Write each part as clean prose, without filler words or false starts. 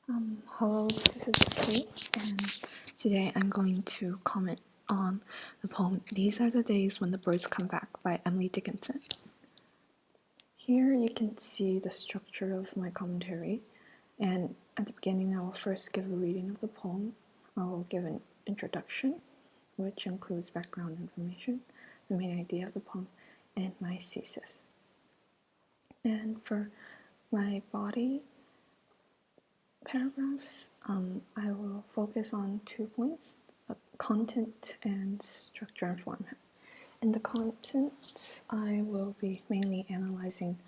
Hello, this is Kate, and today I'm going to comment on the poem These Are the Days When the Birds Come Back by Emily Dickinson. Here you can see the structure of my commentary, and at the beginning I will first give a reading of the poem. I will give an introduction, which includes background information, the main idea of the poem, and my thesis. And for my body paragraphs, I will focus on 2 points, content and structure and format. In the content, I will be mainly analyzing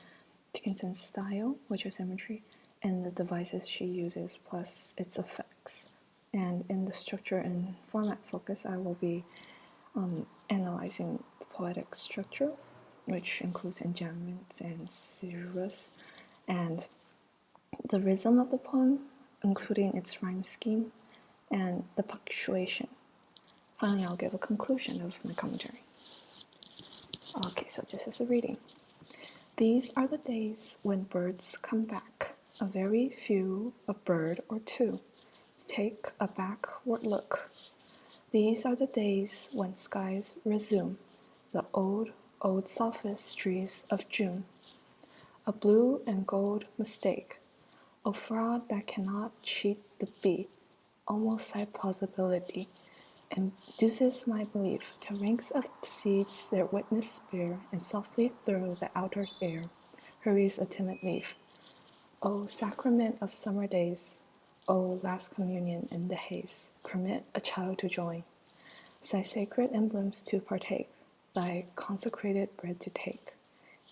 Dickinson's style, which is imagery, and the devices she uses, plus its effects. And in the structure and format focus, I will be analyzing the poetic structure, which includes enjambments and caesuras, and the rhythm of the poem, including its rhyme scheme, and the punctuation. Finally, I'll give a conclusion of my commentary. Okay, so this is a reading. These are the days when birds come back, a very few, a bird or two. Take a backward look. These are the days when skies resume the old sophistries of June. A blue and gold mistake, a fraud that cannot cheat the bee, almost like plausibility, induces my belief to ranks of seeds their witness spare, and softly through the outer air hurries a timid leaf. O sacrament of summer days, O last communion in the haze, permit a child to join, thy sacred emblems to partake, thy consecrated bread to take,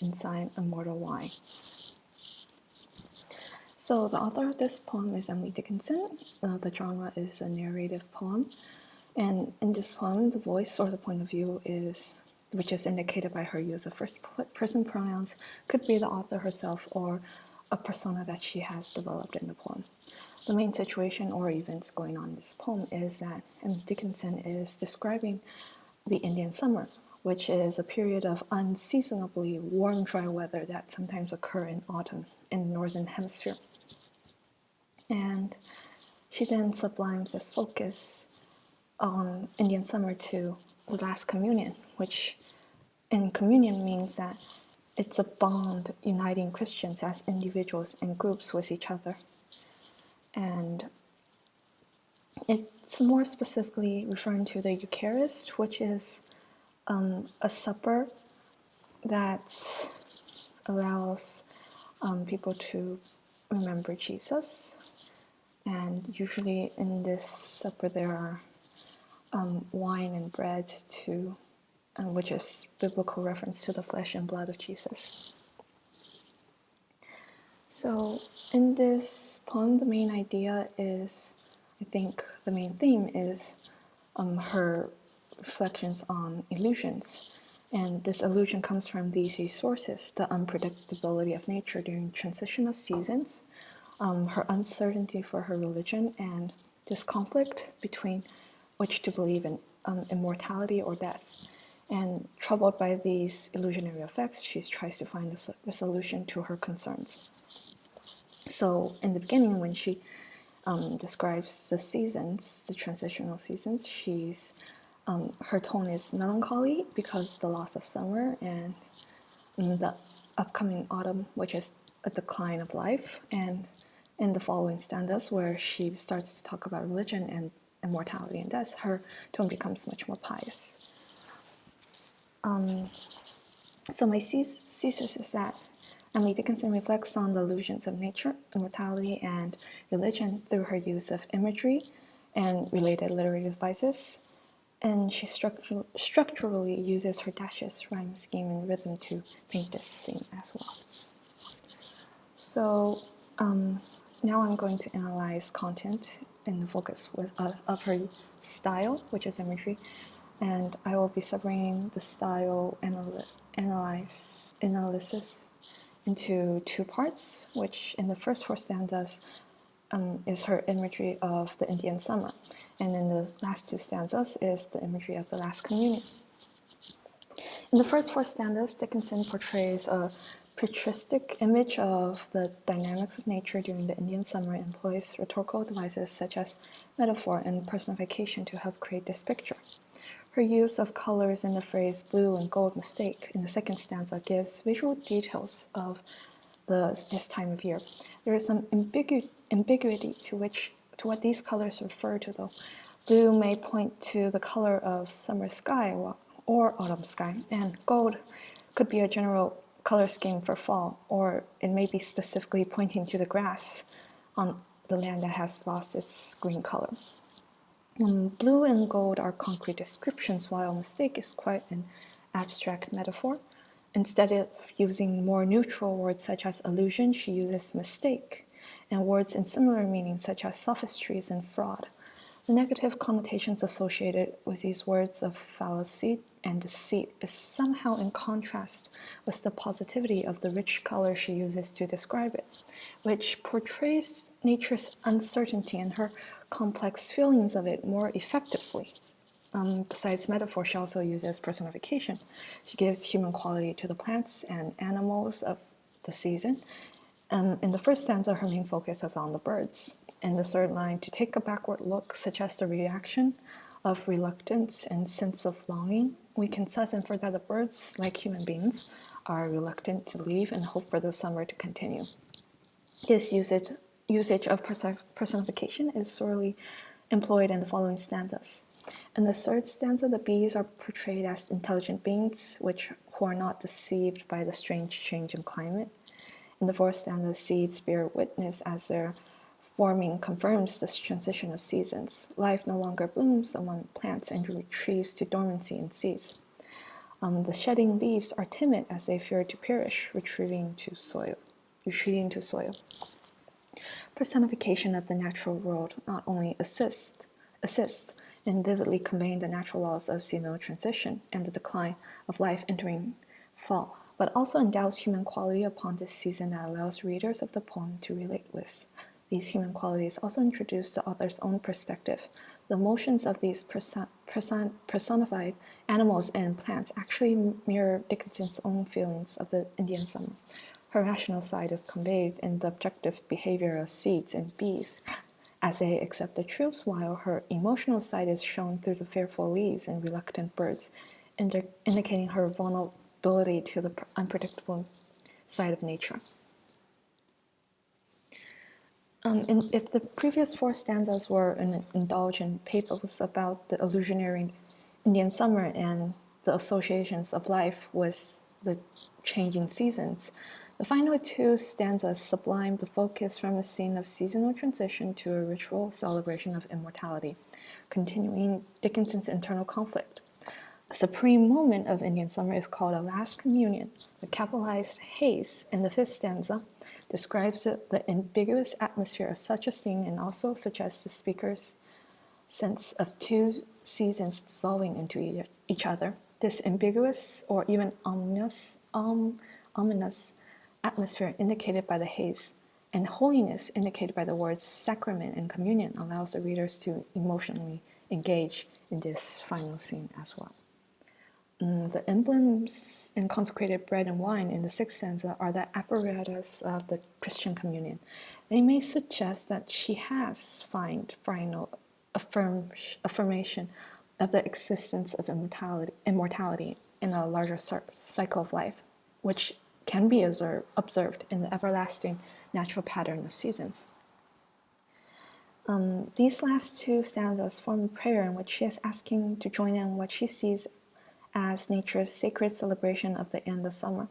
in sign immortal wine. So the author of this poem is Emily Dickinson. The genre is a narrative poem. And in this poem, the voice or the point of view which is indicated by her use of first person pronouns, could be the author herself or a persona that she has developed in the poem. The main situation or events going on in this poem is that Emily Dickinson is describing the Indian summer, which is a period of unseasonably warm, dry weather that sometimes occur in autumn in the northern hemisphere. And she then sublimes this focus on Indian summer to the last communion, which in communion means that it's a bond uniting Christians as individuals and groups with each other. And it's more specifically referring to the Eucharist, which is a supper that allows people to remember Jesus. And usually in this supper there are wine and bread which is biblical reference to the flesh and blood of Jesus. So in this poem, the main idea is, I think the main theme is her reflections on illusions. And this illusion comes from these sources: the unpredictability of nature during transition of seasons, her uncertainty for her religion, and this conflict between which to believe in immortality or death. And troubled by these illusionary effects, she tries to find a solution to her concerns. So in the beginning, when she describes the seasons, the transitional seasons, her tone is melancholy because the loss of summer and the upcoming autumn, which is a decline of life. And in the following stanzas, where she starts to talk about religion and immortality and death, her tone becomes much more pious. So my thesis is that Emily Dickinson reflects on the illusions of nature, immortality, and religion through her use of imagery and related literary devices, and she structurally uses her dashes, rhyme scheme, and rhythm to paint this theme as well. So now I'm going to analyze content and the focus of her style, which is imagery, and I will be separating the style analysis into 2 parts, which in the first 4 stanzas is her imagery of the Indian summer, and in the last 2 stanzas is the imagery of the last communion. In the first 4 stanzas, Dickinson portrays a patristic image of the dynamics of nature during the Indian summer employs rhetorical devices such as metaphor and personification to help create this picture. Her use of colors in the phrase blue and gold mistake in the second stanza gives visual details of this time of year. There is some ambiguity to what these colors refer to, though. Blue may point to the color of summer sky or autumn sky, and gold could be a general color scheme for fall, or it may be specifically pointing to the grass on the land that has lost its green color. Blue and gold are concrete descriptions, while mistake is quite an abstract metaphor. Instead of using more neutral words such as illusion, she uses mistake, and words in similar meanings such as sophistries and fraud. The negative connotations associated with these words of fallacy and deceit is somehow in contrast with the positivity of the rich color she uses to describe it, which portrays nature's uncertainty and her complex feelings of it more effectively. Besides metaphor, she also uses personification. She gives human quality to the plants and animals of the season. In the first stanza, her main focus is on the birds. In the third line, to take a backward look suggests the reaction of reluctance and sense of longing. We can thus infer that the birds, like human beings, are reluctant to leave and hope for the summer to continue. His usage of personification is sorely employed in the following stanzas. In the third stanza, the bees are portrayed as intelligent beings who are not deceived by the strange change in climate. In the fourth stanza, the seeds bear witness as their forming confirms this transition of seasons. Life no longer blooms among plants and retreats to dormancy and cease. The shedding leaves are timid as they fear to perish, retreating to soil. Personification of the natural world not only assists in vividly conveying the natural laws of seasonal transition and the decline of life entering fall, but also endows human quality upon this season that allows readers of the poem to relate with. These human qualities also introduce the author's own perspective. The emotions of these personified animals and plants actually mirror Dickinson's own feelings of the Indian summer. Her rational side is conveyed in the objective behavior of seeds and bees as they accept the truth, while her emotional side is shown through the fearful leaves and reluctant birds, indicating her vulnerability to the unpredictable side of nature. If the previous four stanzas were an indulgent pathos about the illusionary Indian summer and the associations of life with the changing seasons, the final two stanzas sublime the focus from a scene of seasonal transition to a ritual celebration of immortality, continuing Dickinson's internal conflict. A supreme moment of Indian summer is called a last communion. The capitalized haze in the fifth stanza describes the ambiguous atmosphere of such a scene and also suggests the speaker's sense of two seasons dissolving into each other. This ambiguous or even ominous atmosphere indicated by the haze and holiness indicated by the words sacrament and communion allows the readers to emotionally engage in this final scene as well. The emblems in consecrated bread and wine in the sixth stanza are the apparatus of the Christian communion. They may suggest that she has found final affirmation of the existence of immortality in a larger cycle of life, which can be observed in the everlasting natural pattern of seasons. These last two stanzas form a prayer in which she is asking to join in what she sees as nature's sacred celebration of the end of summer.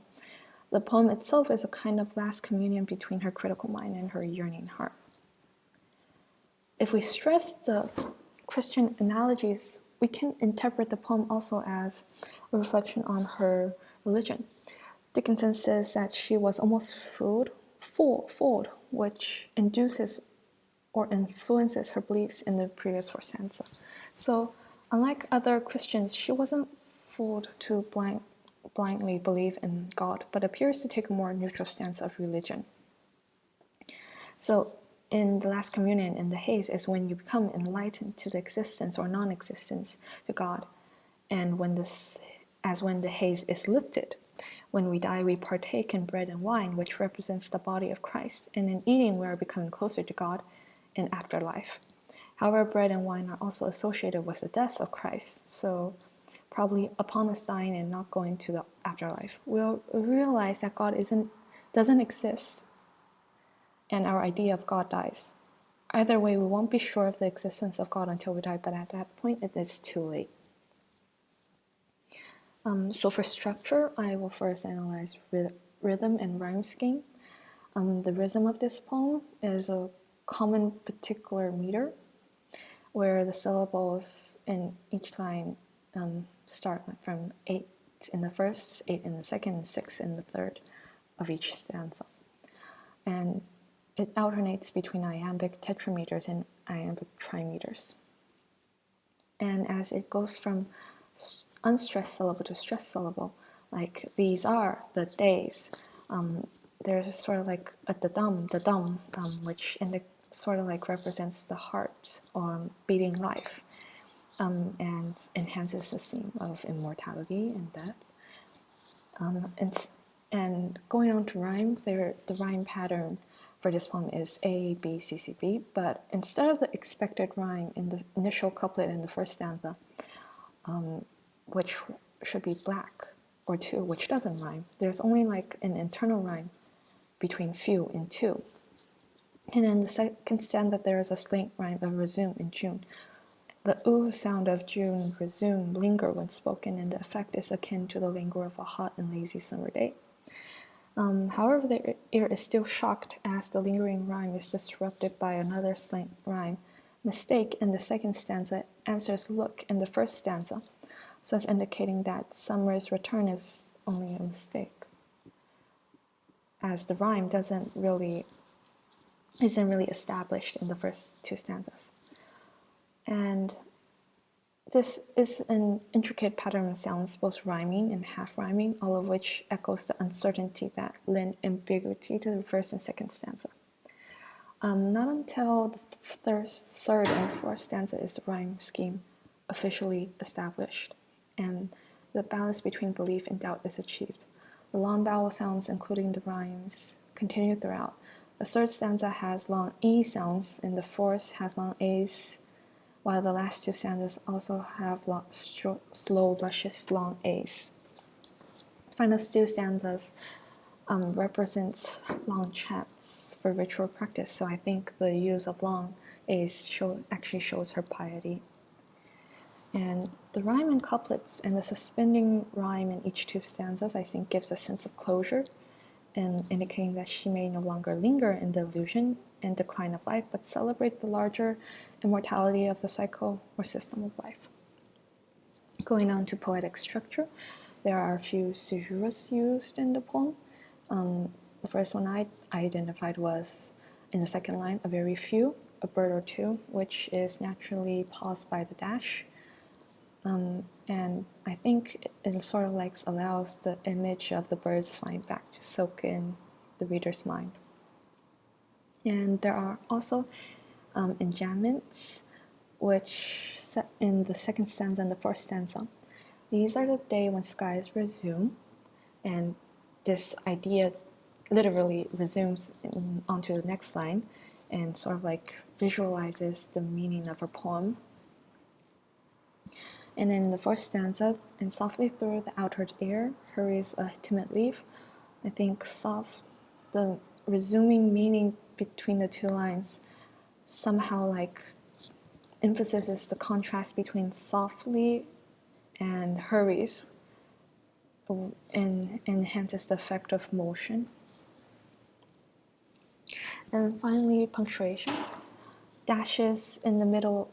The poem itself is a kind of last communion between her critical mind and her yearning heart. If we stress the Christian analogies, we can interpret the poem also as a reflection on her religion. Dickinson says that she was almost fooled, which induces or influences her beliefs in the previous four stanza. So, unlike other Christians, she wasn't fooled to blindly believe in God, but appears to take a more neutral stance of religion. So, in the last communion, in the haze, is when you become enlightened to the existence or non-existence to God, and when the haze is lifted, When we die, we partake in bread and wine, which represents the body of Christ, and in eating, we are becoming closer to God in afterlife. However, bread and wine are also associated with the death of Christ, so probably upon us dying and not going to the afterlife, we'll realize that God doesn't exist, and our idea of God dies. Either way, we won't be sure of the existence of God until we die, but at that point, it is too late. So for structure, I will first analyze rhythm and rhyme scheme. The rhythm of this poem is a common particular meter, where the syllables in each line start from 8 in the first, 8 in the second, and 6 in the third of each stanza. And it alternates between iambic tetrameters and iambic trimeters. And as it goes from unstressed syllable to stressed syllable, like these are the days, there's sort of like a da-dum, which sort of like represents the heart or beating life, and enhances the theme of immortality and death. And going on to rhyme, the rhyme pattern for this poem is A, B, C, C, B, but instead of the expected rhyme in the initial couplet in the first stanza, which should be black, or two, which doesn't rhyme, there's only like an internal rhyme between few and two. And in the second stanza, there is a slant rhyme of resume in June. The ooh sound of June, resume, linger when spoken, and the effect is akin to the linger of a hot and lazy summer day. However, the ear is still shocked as the lingering rhyme is disrupted by another slant rhyme. Mistake in the second stanza answers look in the first stanza, so it's indicating that summer's return is only a mistake, as the rhyme isn't really established in the first two stanzas. And this is an intricate pattern of sounds, both rhyming and half rhyming, all of which echoes the uncertainty that lend ambiguity to the first and second stanza. Not until the third and fourth stanza is the rhyme scheme officially established, and the balance between belief and doubt is achieved. The long vowel sounds, including the rhymes, continue throughout. The third stanza has long E sounds, and the fourth has long A's, while the last two stanzas also have slow, luscious, long A's. Final two stanzas represent long chants for ritual practice, so I think the use of long A's actually shows her piety. And the rhyme and couplets and the suspending rhyme in each two stanzas, I think, gives a sense of closure and indicating that she may no longer linger in the illusion and decline of life, but celebrate the larger immortality of the cycle or system of life. Going on to poetic structure, there are a few caesuras used in the poem. The first one I identified was in the second line, a very few, a bird or two, which is naturally paused by the dash. And I think it sort of like allows the image of the birds flying back to soak in the reader's mind. And there are also enjambments, which set in the second stanza and the first stanza. These are the day when skies resume, and this idea literally resumes onto the next line and sort of like visualizes the meaning of her poem. And in the first stanza, and softly through the outer air hurries a timid leaf. I think the resuming meaning between the two lines somehow like emphasizes the contrast between softly and hurries and enhances the effect of motion. And finally, punctuation. Dashes in the middle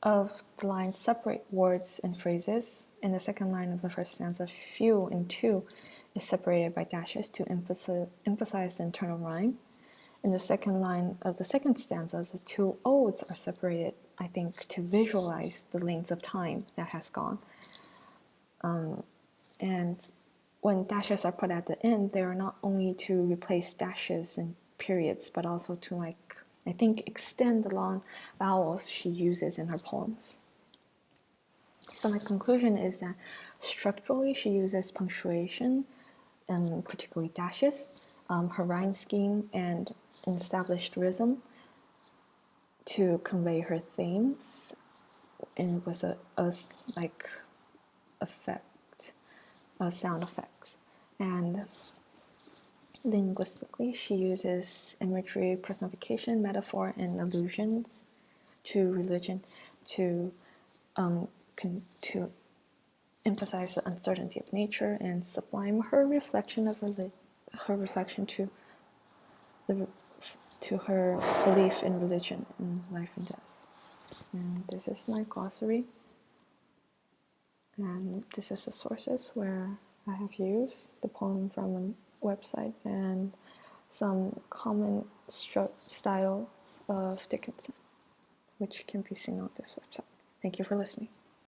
of the line separate words and phrases. In the second line of the first stanza, few and two is separated by dashes to emphasize the internal rhyme. In the second line of the second stanza, the two odes are separated, I think, to visualize the length of time that has gone. And when dashes are put at the end, they are not only to replace dashes and periods, but also to, like, I think, extend the long vowels she uses in her poems. So my conclusion is that structurally she uses punctuation and particularly dashes, her rhyme scheme, and an established rhythm to convey her themes. And it was a like effect, sound effects. And linguistically, she uses imagery, personification, metaphor, and allusions to religion to emphasize the uncertainty of nature and sublime her reflection to her belief in religion and life and death. And this is my glossary. And this is the sources where I have used the poem from a website and some common styles of Dickinson, which can be seen on this website. Thank you for listening.